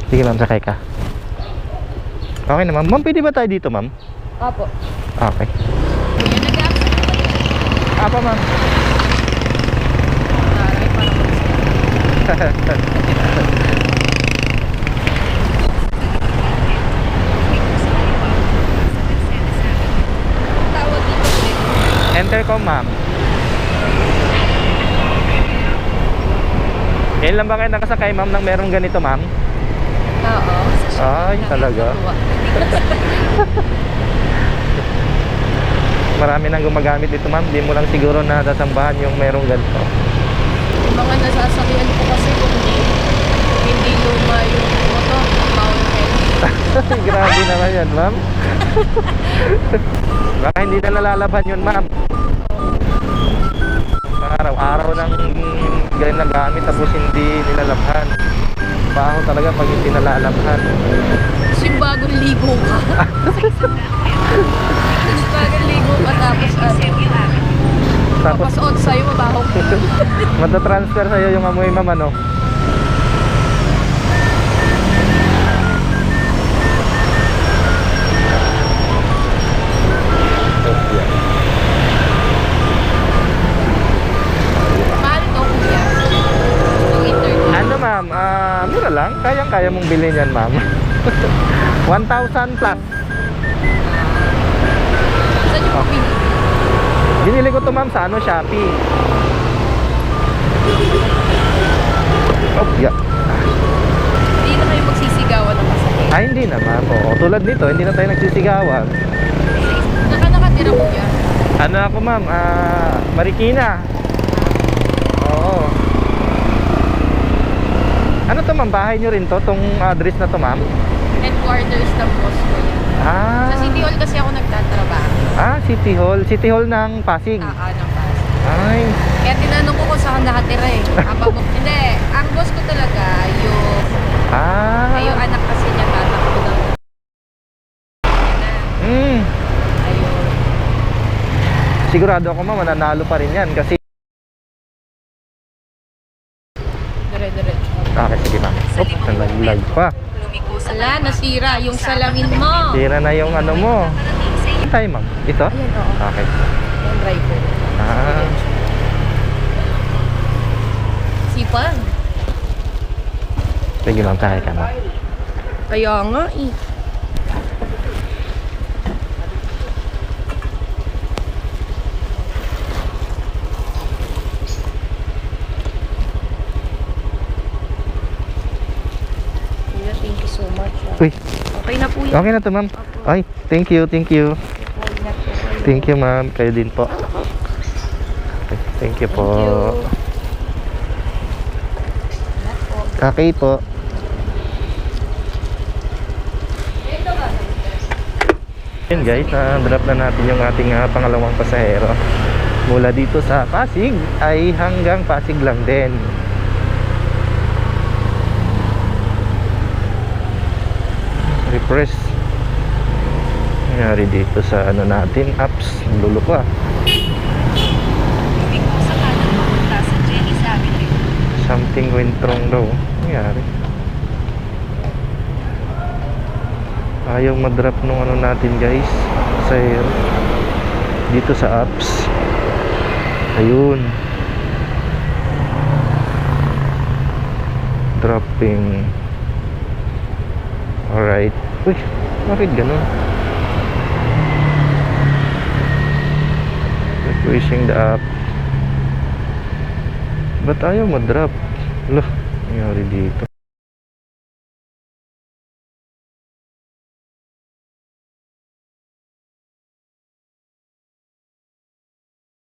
Sige ma'am, sakay ka. Okay na ma'am. Ma'am, pwede ba tayo dito ma'am? Opo. Okay. Yan, nag-accept pa rin. Apa ma'am? Taray, parang tawag dito ulit. Enter ko ma'am. Ngayon lang ba kayo nakasakay ma'am ng merong ganito ma'am? Oo. Ay, talaga. Marami nang gumagamit dito ma'am. Di mo lang siguro natasambahan yung merong ganito. Yung mga nasasakyan ko kasi kung hindi luma yung motor, mountain. Grabe naman yan ma'am. Baka hindi na nalalaban yun ma'am. Araw-araw ng ganyan na gamit tapos hindi nilalabhan. Baho talaga pag hindi nalalabhan. Kasi bagong ligo ka. Kasi bagong ligo ka tapos Tapos papasuot sa'yo, mabaho ka. matatransfer sa'yo yung amoy ma'am ano. Mahal ito, kuya. Itong interview. Ano ma'am, mura lang. Kayang-kaya mong bilhin yan ma'am. 1,000 plus. Saan yung pinili? Binili ko to ma'am sa ano, Shopee. Oh, yeah. Hindi na kayo magsisigawan ng kasakit. Ay, hindi na ma'am. Oo, tulad nito, hindi na tayo nagsisigawan. Nakatira mo yan? Ano ako ma'am, Marikina. Oo. Ano to ma'am, bahay nyo rin to? Tong address na to ma'am? Headquarters ng boss ko yan. Ah, Sa City Hall kasi ako nagtatrabaho. City Hall. City Hall ng Pasig. Ng Pasig. Ay, Kaya tinanong ko kung saan nakatira eh. Hindi, ang boss ko talaga yung yung anak kasi niya tatakbo ng mm. ayun. Sigurado ako ma'am, mananalo pa rin yan kasi... Dire-diretso. Okay, sige ma'am. Oop, nalaglag pa. Ala, nasira yung salamin mo. Tira na yung ano mo. Ano tayo ma'am? Ito? Ayan, oo. Okay. Yung driver. Sipag. Sige ma'am, sakay ka ma'am. Kaya nga eh. Kuya, thank you so much. Uy, Okay na po yan. okay na to ma'am. Ay, thank you, thank you. Thank you ma'am, kayo din po. Okay, thank you po. Okay po. Yun guys, na-drop na natin yung ating pangalawang pasahero. Mula dito sa Pasig ay hanggang Pasig lang din. Refresh. Nangyari dito sa ano natin, apps. Lulo ko Something went wrong daw. Nangyari. Ayaw madrop nung ano natin guys sa dito sa apps. Ayun, dropping. Alright. Uy, bakit ganun? Refreshing the app. Ba't ayaw madrop? Loh, nangyari dito.